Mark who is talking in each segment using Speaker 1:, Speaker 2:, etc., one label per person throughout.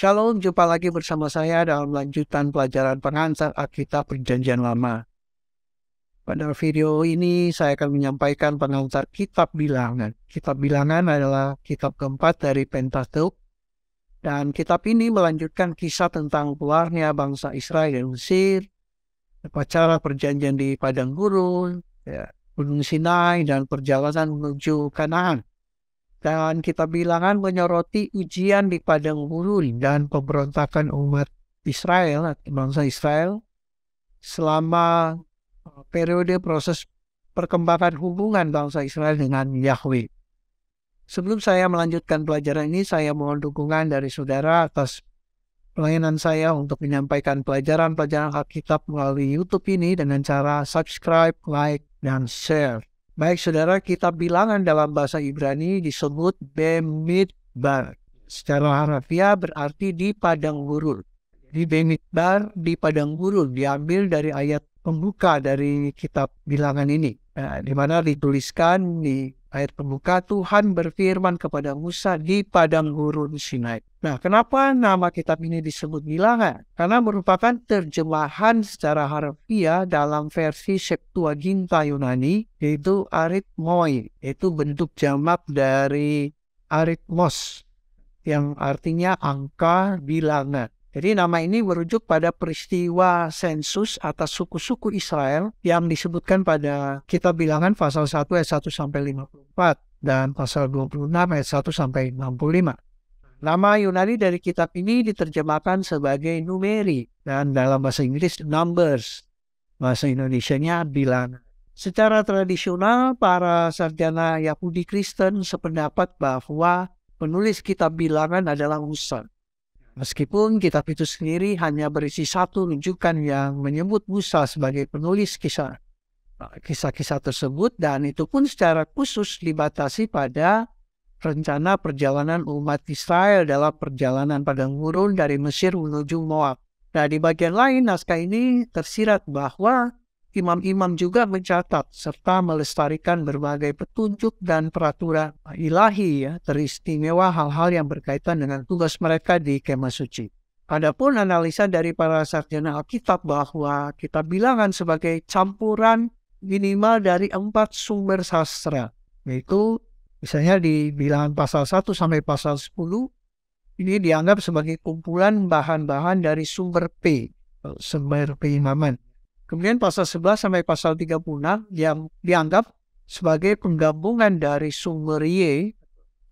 Speaker 1: Shalom, jumpa lagi bersama saya dalam lanjutan pelajaran pengantar Alkitab Perjanjian Lama. Pada video ini saya akan menyampaikan pengantar Kitab Bilangan. Kitab Bilangan adalah kitab keempat dari Pentateuk, dan kitab ini melanjutkan kisah tentang keluarnya bangsa Israel dari Mesir, upacara perjanjian di padang gurun, Gunung Sinai, dan perjalanan menuju Kanaan. Dan kitab Bilangan menyoroti ujian di padang gurun dan pemberontakan umat Israel, bangsa Israel, selama periode proses perkembangan hubungan bangsa Israel dengan Yahweh. Sebelum saya melanjutkan pelajaran ini, saya mohon dukungan dari saudara atas pelayanan saya untuk menyampaikan pelajaran-pelajaran Alkitab melalui YouTube ini dengan cara subscribe, like, dan share. Baik saudara, kitab Bilangan dalam bahasa Ibrani disebut Bemidbar. Secara harfiah berarti di padang gurun. Di Bemidbar, di padang gurun, diambil dari ayat pembuka dari kitab Bilangan ini. Di mana dituliskan di ayat pembuka, Tuhan berfirman kepada Musa di padang gurun Sinai. Nah, kenapa nama kitab ini disebut Bilangan? Karena merupakan terjemahan secara harfiah dalam versi Septuaginta Yunani, yaitu arithmoi, yaitu bentuk jamak dari arithmos, yang artinya angka bilangan. Jadi nama ini merujuk pada peristiwa sensus atas suku-suku Israel yang disebutkan pada kitab Bilangan pasal 1 ayat 1 sampai 54 dan pasal 26 ayat 1 sampai 65. Nama Yunani dari kitab ini diterjemahkan sebagai numeri dan dalam bahasa Inggris numbers. Bahasa Indonesianya bilangan. Secara tradisional, para sarjana Yahudi Kristen sependapat bahwa penulis kitab Bilangan adalah Musa. Meskipun kitab itu sendiri hanya berisi satu rujukan yang menyebut Musa sebagai penulis kisah-kisah tersebut, dan itu pun secara khusus dibatasi pada rencana perjalanan umat Israel dalam perjalanan padang gurun dari Mesir menuju Moab. Nah, di bagian lain naskah ini tersirat bahwa imam-imam juga mencatat serta melestarikan berbagai petunjuk dan peraturan ilahi, teristimewa hal-hal yang berkaitan dengan tugas mereka di kemah suci. Adapun analisa dari para sarjana Alkitab bahwa kitab Bilangan sebagai campuran minimal dari 4 sumber sastra, yaitu misalnya di Bilangan pasal 1 sampai pasal 10, ini dianggap sebagai kumpulan bahan-bahan dari sumber P, sumber peimaman. Kemudian pasal 11 sampai pasal 36 yang dianggap sebagai penggabungan dari sumber Y,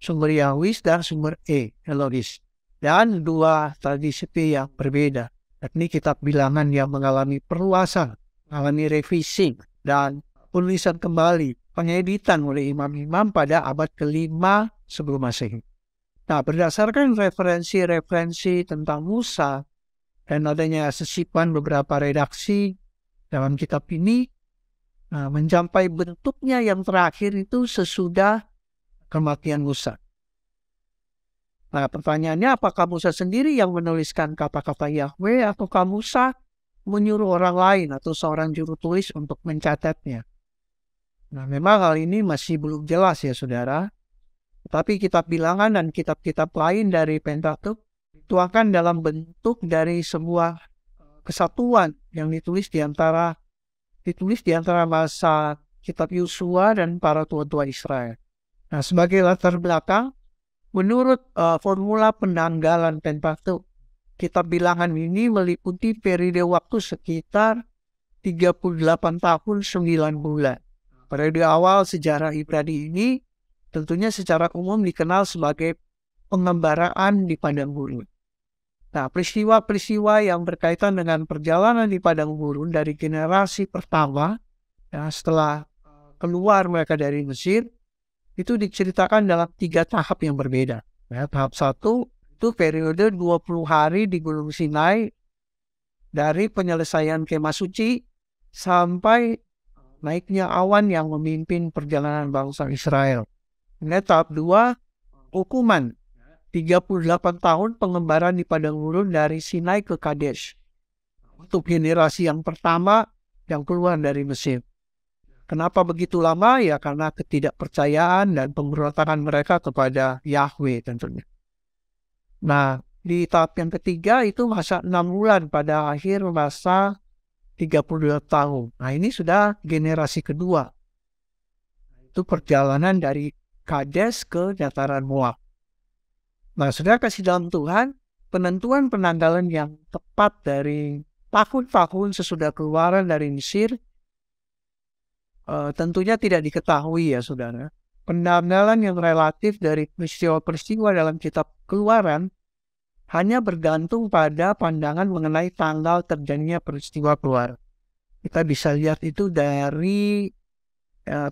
Speaker 1: sumber Yahwis, dan sumber E, Elohis. Dan dua tradisi P yang berbeda. Yakni kitab Bilangan yang mengalami perluasan, mengalami revisi, dan penulisan kembali, pengeditan oleh imam-imam pada abad ke-5 sebelum Masehi. Nah, berdasarkan referensi-referensi tentang Musa dan adanya sesipan beberapa redaksi dalam kitab ini, mencapai bentuknya yang terakhir itu sesudah kematian Musa. Nah, pertanyaannya, apakah Musa sendiri yang menuliskan kata-kata Yahweh, ataukah Musa menyuruh orang lain atau seorang juru tulis untuk mencatatnya? Nah, memang hal ini masih belum jelas ya saudara. Tetapi kitab Bilangan dan kitab-kitab lain dari Pentateuk dituangkan dalam bentuk dari sebuah kesatuan yang ditulis di antara masa kitab Yosua dan para tua-tua Israel. Nah, sebagai latar belakang, menurut formula penanggalan Pentateuk, kitab Bilangan ini meliputi periode waktu sekitar 38 tahun 9 bulan. Periode awal sejarah Ibrani ini tentunya secara umum dikenal sebagai pengembaraan di padang gurun. Nah, peristiwa-peristiwa yang berkaitan dengan perjalanan di padang gurun dari generasi pertama, setelah keluar mereka dari Mesir, itu diceritakan dalam 3 tahap yang berbeda. Tahap 1 itu periode 20 hari di Gunung Sinai, dari penyelesaian kemah suci sampai naiknya awan yang memimpin perjalanan bangsa Israel. Tahap 2, hukuman. 38 tahun pengembaraan di padang gurun dari Sinai ke Kadesh. Untuk generasi yang pertama yang keluar dari Mesir. Kenapa begitu lama? Ya karena ketidakpercayaan dan pemberontakan mereka kepada Yahweh tentunya. Nah, Di tahap yang ketiga itu masa 6 bulan pada akhir masa 32 tahun. Nah, ini sudah generasi kedua. Itu perjalanan dari Kades ke dataran Moab. Nah, saudara kasih dalam Tuhan, penentuan penanggalan yang tepat dari tahun-tahun sesudah keluaran dari Mesir tentunya tidak diketahui ya saudara. Penanggalan yang relatif dari peristiwa-peristiwa dalam kitab Keluaran hanya bergantung pada pandangan mengenai tanggal terjadinya peristiwa keluar. Kita bisa lihat itu dari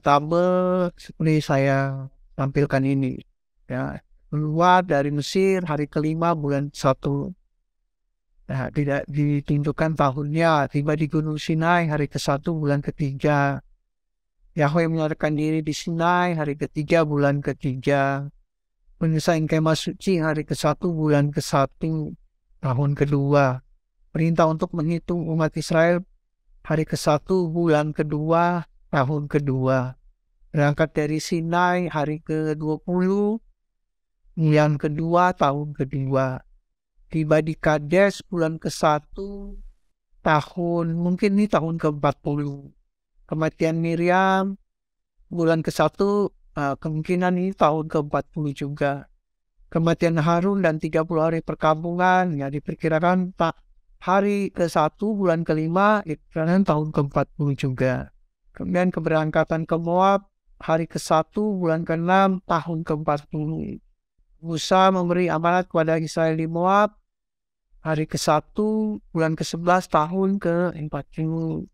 Speaker 1: tabel seperti saya tampilkan ini. Ya, keluar dari Mesir hari kelima bulan 1. Nah, tidak ditunjukkan tahunnya. Tiba di Gunung Sinai hari ke-1 bulan ketiga. Yahweh menyatakan diri di Sinai hari ketiga bulan ketiga. Menyelesaikan kemah suci hari ke-1 bulan ke-1 tahun kedua. Perintah untuk menghitung umat Israel hari ke-1 bulan kedua tahun kedua. Berangkat dari Sinai hari ke-20 bulan kedua tahun kedua. Tiba di Kades bulan ke-1 tahun, mungkin ini tahun ke-40. Kematian Miriam bulan ke-1 kemungkinan ini tahun ke-40 juga. Kematian Harun dan 30 hari perkampungan ya diperkirakan hari ke-1 bulan kelima diperkirakan tahun ke-40 juga. Kemudian keberangkatan ke Moab hari ke-1 bulan ke-6 tahun ke-40. Musa memberi amanat kepada Israel di Moab hari ke-1 bulan ke-11 tahun ke-40.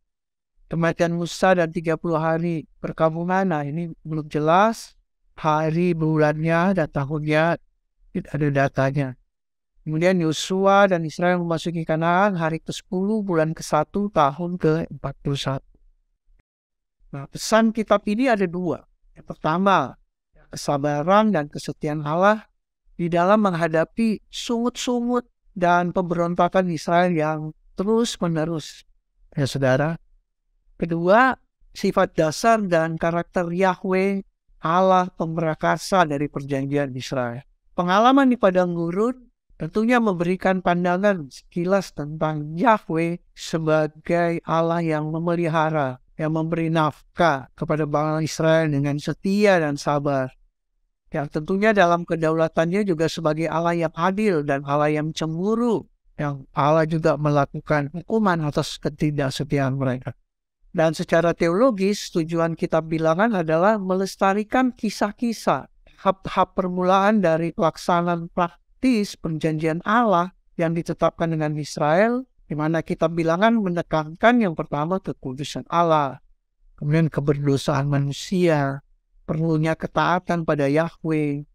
Speaker 1: Kematian Musa dan 30 hari perkampungan, nah ini belum jelas hari, bulannya, dan tahunnya, tidak ada datanya. Kemudian Yosua dan Israel memasuki Kanaan hari ke-10 bulan ke-1 tahun ke-41. Nah, pesan kitab ini ada dua. Yang pertama, kesabaran dan kesetiaan Allah di dalam menghadapi sungut-sungut dan pemberontakan Israel yang terus-menerus. Ya saudara. Kedua, sifat dasar dan karakter Yahweh, Allah pemrakasa dari perjanjian Israel. Pengalaman di padang gurun tentunya memberikan pandangan sekilas tentang Yahweh sebagai Allah yang memelihara, yang memberi nafkah kepada bangsa Israel dengan setia dan sabar. Yang tentunya dalam kedaulatannya juga sebagai Allah yang adil dan Allah yang cemburu, yang Allah juga melakukan hukuman atas ketidaksetiaan mereka. Dan secara teologis, tujuan kitab Bilangan adalah melestarikan kisah-kisah, tahap permulaan dari pelaksanaan praktis perjanjian Allah yang ditetapkan dengan Israel, di mana kitab Bilangan menekankan yang pertama kekudusan Allah, kemudian keberdosaan manusia, perlunya ketaatan pada Yahweh,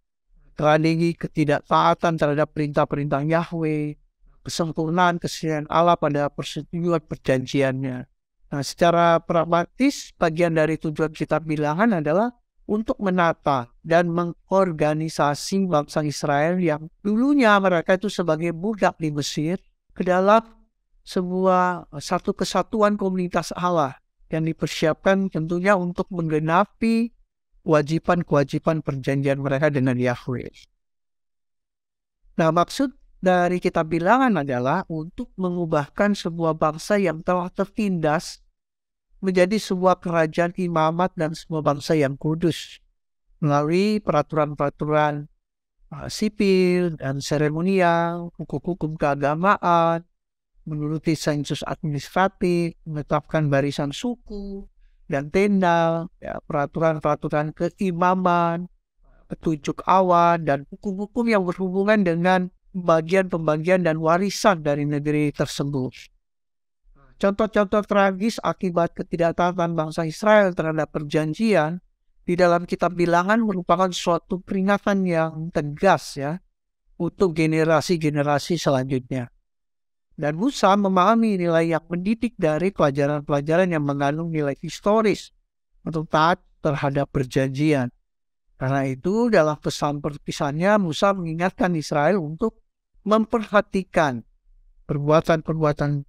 Speaker 1: strategi ketidaktaatan terhadap perintah-perintah Yahweh, kesempurnaan kesetiaan Allah pada persetujuan perjanjiannya. Nah, secara pragmatis, bagian dari tujuan kitab Bilangan adalah untuk menata dan mengorganisasi bangsa Israel yang dulunya mereka itu sebagai budak di Mesir ke dalam satu kesatuan komunitas Allah yang dipersiapkan tentunya untuk menggenapi kewajiban-kewajiban perjanjian mereka dengan Yahweh. Nah, maksud dari kitab Bilangan adalah untuk mengubahkan sebuah bangsa yang telah tertindas menjadi sebuah kerajaan imamat dan sebuah bangsa yang kudus melalui peraturan-peraturan sipil dan seremonial, hukum-hukum keagamaan, menuruti sensus administratif, menetapkan barisan suku dan tenda, ya, peraturan-peraturan keimaman, petunjuk awan, dan hukum-hukum yang berhubungan dengan pembagian-pembagian dan warisan dari negeri tersebut. Contoh-contoh tragis akibat ketidaktaatan bangsa Israel terhadap perjanjian di dalam kitab Bilangan merupakan suatu peringatan yang tegas ya untuk generasi-generasi selanjutnya. Dan Musa memahami nilai yang mendidik dari pelajaran-pelajaran yang mengandung nilai historis untuk taat terhadap perjanjian. Karena itu dalam pesan perpisahannya Musa mengingatkan Israel untuk memperhatikan perbuatan-perbuatan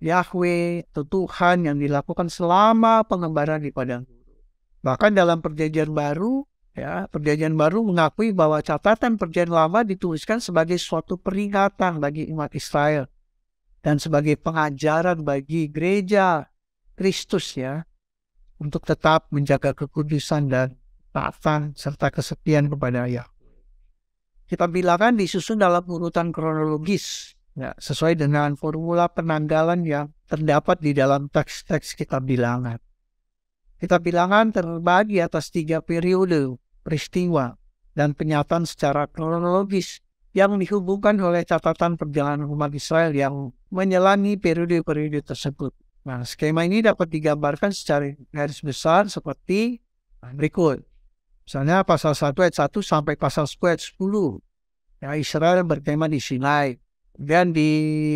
Speaker 1: Yahweh atau Tuhan yang dilakukan selama pengembaraan di padang gurun. Bahkan dalam perjanjian baru Ya, Perjanjian Baru mengakui bahwa catatan Perjanjian Lama dituliskan sebagai suatu peringatan bagi umat Israel dan sebagai pengajaran bagi gereja Kristus ya untuk tetap menjaga kekudusan dan taatan serta kesetiaan kepada Allah. Kita bilangan disusun dalam urutan kronologis ya, sesuai dengan formula penanggalan yang terdapat di dalam teks-teks kitab bilangan. Kitab bilangan terbagi atas 3 periode peristiwa dan penyataan secara kronologis yang dihubungkan oleh catatan perjalanan umat Israel yang menyelangi periode-periode tersebut. Nah, skema ini dapat digambarkan secara garis besar seperti berikut. Misalnya pasal 1 ayat 1 sampai pasal 10 ayat 10. Ya, Israel berkemah di Sinai. Kemudian di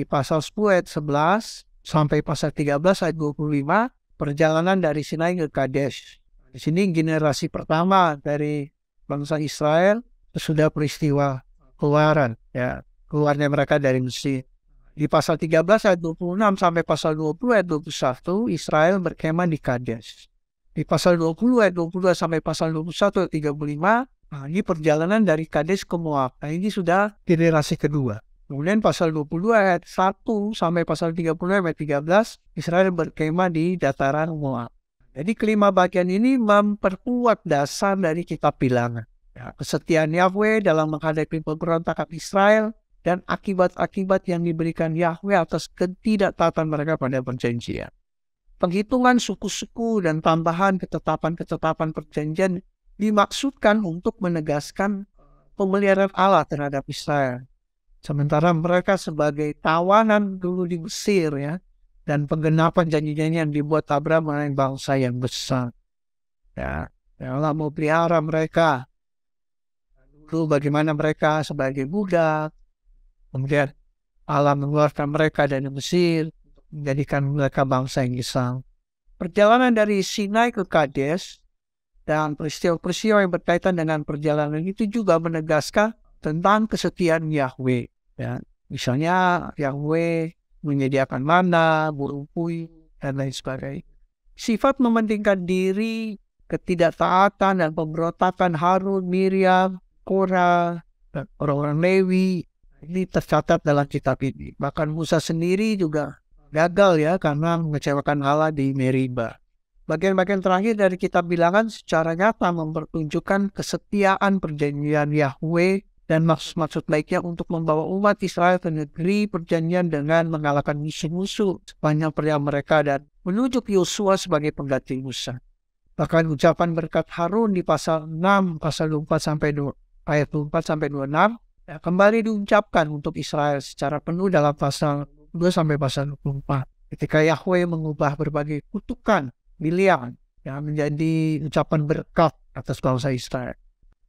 Speaker 1: pasal 10 ayat 11 sampai pasal 13 ayat 25, perjalanan dari Sinai ke Kadesh. Di sini generasi pertama dari bangsa Israel sudah peristiwa keluaran, ya, keluarnya mereka dari Mesir. Di pasal 13 ayat 26 sampai pasal 20 ayat 21, Israel berkemah di Kadesh. Di pasal 20 ayat 22 sampai pasal 21 ayat 35, nah, ini perjalanan dari Kadesh ke Moab. Nah, ini sudah generasi kedua. Kemudian pasal 20 ayat 1 sampai pasal 30 ayat 13, Israel berkemah di dataran Moab. Jadi kelima bagian ini memperkuat dasar dari kitab bilangan. Ya, kesetiaan Yahweh dalam menghadapi pemberontakan Israel dan akibat-akibat yang diberikan Yahweh atas ketidaktaatan mereka pada perjanjian. Penghitungan suku-suku dan tambahan ketetapan-ketetapan perjanjian dimaksudkan untuk menegaskan pemeliharaan Allah terhadap Israel. Sementara mereka sebagai tawanan dulu di Mesir ya, dan penggenapan janji-janji yang dibuat Abraham mengenai bangsa yang besar. Ya, Allah mau pelihara mereka. Dulu bagaimana mereka sebagai budak. Kemudian Allah mengeluarkan mereka dari Mesir, menjadikan mereka bangsa yang besar. Perjalanan dari Sinai ke Kadesh dan peristiwa-peristiwa yang berkaitan dengan perjalanan itu juga menegaskan tentang kesetiaan Yahweh. Ya, misalnya Yahweh menyediakan mana, burung puyuh, dan lain sebagainya. Sifat mementingkan diri, ketidaktaatan dan pemberontakan Harun, Miriam, Korah, dan orang-orang Lewi, ini tercatat dalam kitab ini. Bahkan Musa sendiri juga gagal ya karena mengecewakan Allah di Meriba. Bagian-bagian terakhir dari kitab bilangan secara nyata mempertunjukkan kesetiaan perjanjian Yahweh dan maksud-maksud baiknya untuk membawa umat Israel ke negeri perjanjian dengan mengalahkan musuh-musuh sepanjang perjalanan mereka dan menunjuk Yosua sebagai pengganti Musa. Bahkan ucapan berkat Harun di pasal 6, pasal 24 sampai 2, ayat 24 sampai 26 ya, kembali diucapkan untuk Israel secara penuh dalam pasal 2 sampai pasal 24. Ketika Yahweh mengubah berbagai kutukan bilian yang menjadi ucapan berkat atas bangsa Israel.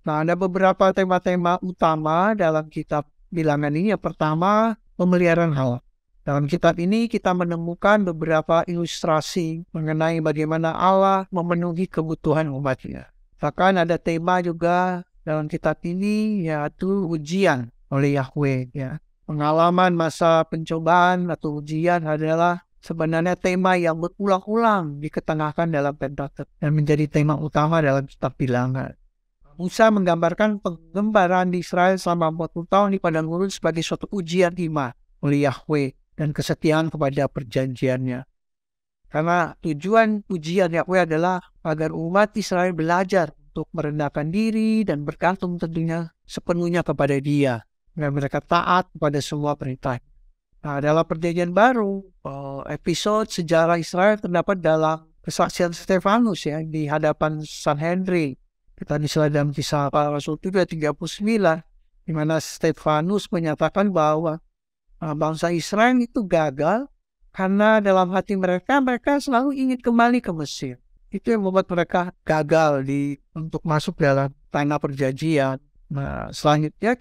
Speaker 1: Nah, ada beberapa tema-tema utama dalam kitab bilangan ini. Yang pertama, pemeliharaan Allah. Dalam kitab ini kita menemukan beberapa ilustrasi mengenai bagaimana Allah memenuhi kebutuhan umatnya. Bahkan ada tema juga dalam kitab ini yaitu ujian oleh Yahweh. Ya. Pengalaman masa pencobaan atau ujian adalah sebenarnya tema yang berulang-ulang diketengahkan dalam Pentatek dan menjadi tema utama dalam kitab bilangan. Musa menggambarkan penggembaran di Israel selama 40 tahun di padang gurun sebagai suatu ujian iman oleh Yahweh dan kesetiaan kepada perjanjiannya. Karena tujuan ujian Yahweh adalah agar umat Israel belajar untuk merendahkan diri dan bergantung tentunya sepenuhnya kepada Dia. Dan mereka taat kepada semua perintah. Nah, dalam perjanjian baru, episode sejarah Israel terdapat dalam kesaksian Stefanus ya di hadapan Sanhedrin. Kita disilah dalam Kisah Para Rasul 39, di mana Stefanus menyatakan bahwa bangsa Israel itu gagal karena dalam hati mereka selalu ingin kembali ke Mesir. Itu yang membuat mereka gagal untuk masuk dalam tanah perjanjian. Nah, selanjutnya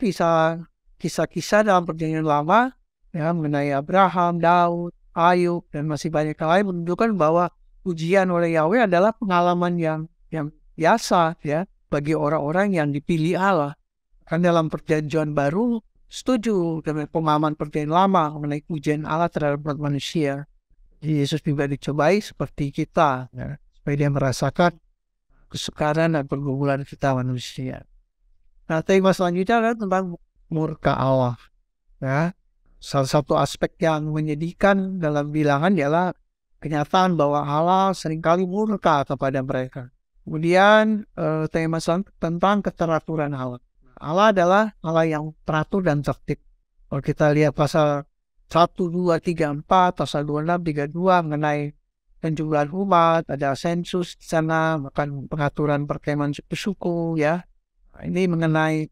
Speaker 1: kisah-kisah dalam perjanjian lama ya, mengenai Abraham, Daud, Ayub, dan masih banyak lain menunjukkan bahwa ujian oleh Yahweh adalah pengalaman yang biasa ya bagi orang-orang yang dipilih Allah. Kan dalam perjanjian baru setuju dengan pemahaman perjanjian lama mengenai ujian Allah terhadap manusia. Yesus juga dicobai seperti kita ya, supaya dia merasakan kesukaran dan pergumulan kita manusia. Nah, tema selanjutnya adalah tentang murka Allah. Ya, salah satu aspek yang menyedihkan dalam bilangan ialah kenyataan bahwa Allah seringkali murka kepada mereka. Kemudian tema selanjutnya tentang keteraturan Allah. Allah adalah Allah yang teratur dan tertib. Kalau kita lihat pasal 1, 2, 3, 4, pasal 26, 32 mengenai penjumlahan umat, ada sensus di sana, bahkan pengaturan perkemahan suku-suku, ya. Ini mengenai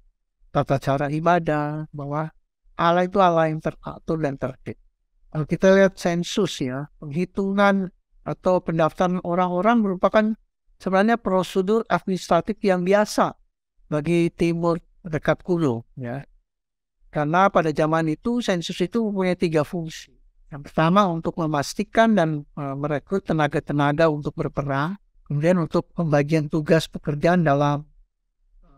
Speaker 1: tata cara ibadah, bahwa Allah itu Allah yang teratur dan tertib. Kalau kita lihat sensus, ya, penghitungan atau pendaftaran orang-orang merupakan sebenarnya prosedur administratif yang biasa bagi timur dekat kuno, ya. Karena pada zaman itu sensus itu mempunyai 3 fungsi. Yang pertama untuk memastikan dan merekrut tenaga-tenaga untuk berperang. Kemudian untuk pembagian tugas pekerjaan dalam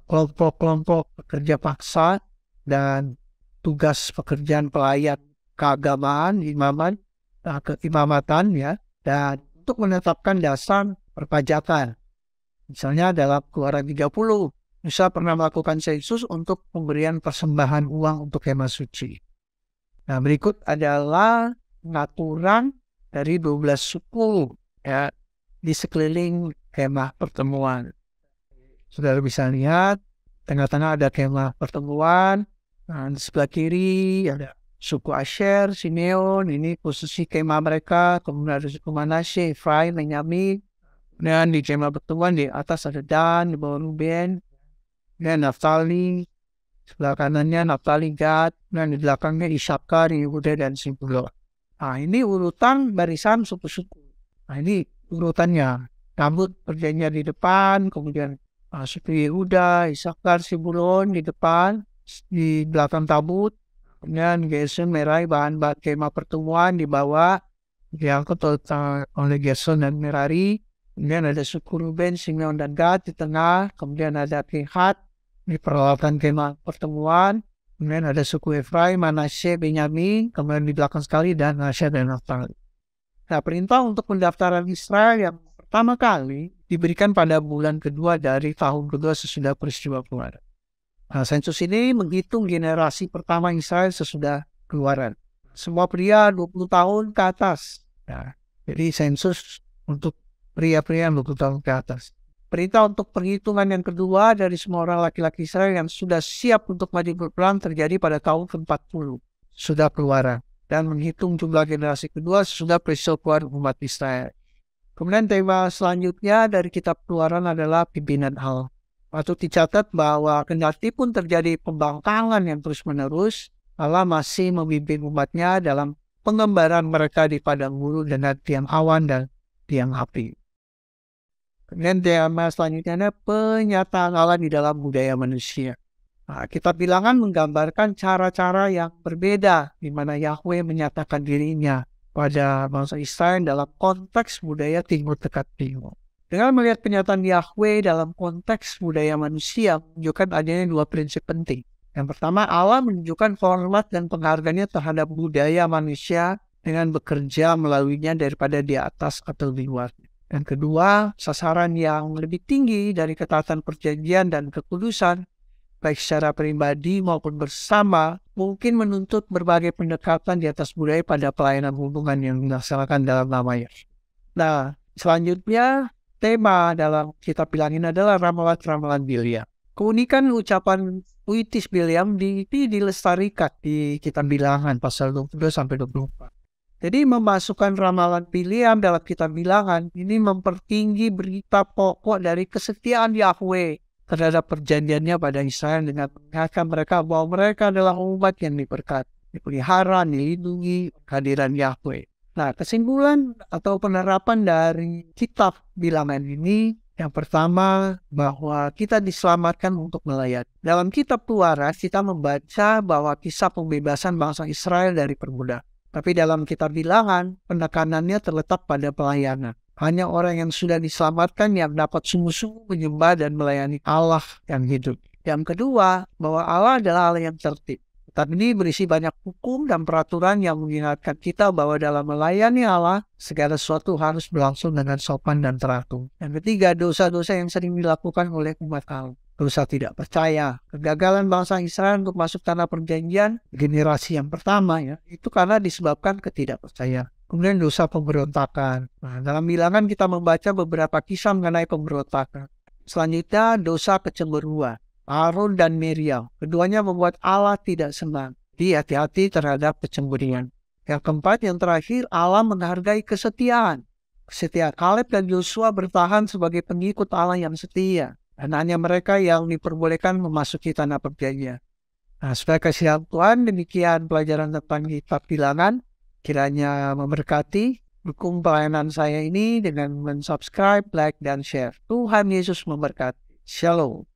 Speaker 1: kelompok-kelompok pekerja paksa dan tugas pekerjaan pelayan keagamaan, keimamatan, ya, dan untuk menetapkan dasar perpajakan. Misalnya dalam Keluaran 30, Musa pernah melakukan sensus untuk pemberian persembahan uang untuk kemah suci. Nah, berikut adalah pengaturan dari 12 suku, ya, di sekeliling kemah pertemuan. Saudara bisa lihat, tengah-tengah ada kemah pertemuan, nah, di sebelah kiri ada suku Asher, Simeon, ini posisi kemah mereka, kemudian ada suku Manasye, Efraim, Benyamin, dan di kemah pertemuan di atas ada Dan, di bawah Ruben, dan Naftali, sebelah kanannya Naftali, Gad, dan di belakangnya Isakar, Yehuda, dan Zebulon. Nah, ini urutan barisan suku-suku. Nah, ini urutannya. Tabut perjanjian di depan, kemudian suku Yehuda, Isakar, Zebulon di depan, di belakang tabut, kemudian Gerson, Merari, bahan-bahan kemah pertemuan di bawah, diangkut oleh Gerson dan Merari. Kemudian ada suku Ruben, Simeon, dan Gad di tengah, kemudian ada Kehat di peralatan kemah pertemuan, kemudian ada suku Efraim, Manasye, Benyamin, kemudian di belakang sekali dan Asher dan Naftali. Nah, perintah untuk pendaftaran Israel yang pertama kali diberikan pada bulan kedua dari tahun kedua sesudah peristiwa keluaran. Nah, sensus ini menghitung generasi pertama Israel sesudah keluaran. Semua pria 20 tahun ke atas. Nah, jadi sensus untuk pria-pria 20 tahun ke atas. Perintah untuk perhitungan yang kedua dari semua orang laki-laki Israel yang sudah siap untuk maju berperang terjadi pada tahun ke-40 sudah keluaran, dan menghitung jumlah generasi kedua sesudah peristiwa keluaran umat Israel. Kemudian tema selanjutnya dari kitab Keluaran adalah pimpinan Allah. Patut dicatat bahwa kendati pun terjadi pembangkangan yang terus-menerus, Allah masih memimpin umatnya dalam pengembaraan mereka di padang gurun dengan tiang awan dan tiang api. Kemudian tema selanjutnya adalah penyataan Allah di dalam budaya manusia. Nah, kitab Bilangan menggambarkan cara-cara yang berbeda di mana Yahweh menyatakan dirinya pada bangsa Israel dalam konteks budaya Timur Dekat Timur. Dengan melihat penyataan Yahweh dalam konteks budaya manusia menunjukkan adanya 2 prinsip penting. Yang pertama, Allah menunjukkan hormat dan penghargaannya terhadap budaya manusia dengan bekerja melaluinya daripada di atas atau di luar. Yang kedua, sasaran yang lebih tinggi dari ketaatan perjanjian dan kekudusan, baik secara pribadi maupun bersama, mungkin menuntut berbagai pendekatan di atas budaya pada pelayanan hubungan yang dilaksanakan dalam namanya. Nah, selanjutnya, tema dalam kitab Bilangan adalah ramalan-ramalan Bileam. Keunikan ucapan puitis Bileam dilestarikan di kitab Bilangan pasal 22-24. Jadi memasukkan ramalan Bileam dalam kitab Bilangan ini mempertinggi berita pokok dari kesetiaan Yahweh terhadap perjanjiannya pada Israel dengan mengingatkan mereka bahwa mereka adalah umat yang diberkati, dipelihara, dilindungi kehadiran Yahweh. Nah, kesimpulan atau penerapan dari kitab Bilangan ini, yang pertama bahwa kita diselamatkan untuk melayani. Dalam kitab Keluaran kita membaca bahwa kisah pembebasan bangsa Israel dari perbudakan. Tapi dalam kitab Bilangan, penekanannya terletak pada pelayanan. Hanya orang yang sudah diselamatkan yang dapat sungguh-sungguh menyembah dan melayani Allah yang hidup. Yang kedua, bahwa Allah adalah Allah yang tertib. Kitab ini berisi banyak hukum dan peraturan yang mengingatkan kita bahwa dalam melayani Allah, segala sesuatu harus berlangsung dengan sopan dan teratur. Yang ketiga, dosa-dosa yang sering dilakukan oleh umat Allah. Dosa tidak percaya, kegagalan bangsa Israel untuk masuk tanah perjanjian, generasi yang pertama ya, itu karena disebabkan ketidakpercayaan. Kemudian dosa pemberontakan. Nah, dalam Bilangan kita membaca beberapa kisah mengenai pemberontakan. Selanjutnya, dosa kecemburuan. Aaron dan Miriam, keduanya membuat Allah tidak senang. Jadi hati-hati terhadap kecemburuan. Yang keempat, yang terakhir, Allah menghargai kesetiaan. Kesetiaan Kaleb dan Yosua bertahan sebagai pengikut Allah yang setia. Dan hanya mereka yang diperbolehkan memasuki tanah perjanjian. Nah, sebagai kasihan Tuhan, demikian pelajaran tentang kitab Bilangan. Kiranya memberkati. Dukung pelayanan saya ini dengan mensubscribe, like, dan share. Tuhan Yesus memberkati. Shalom.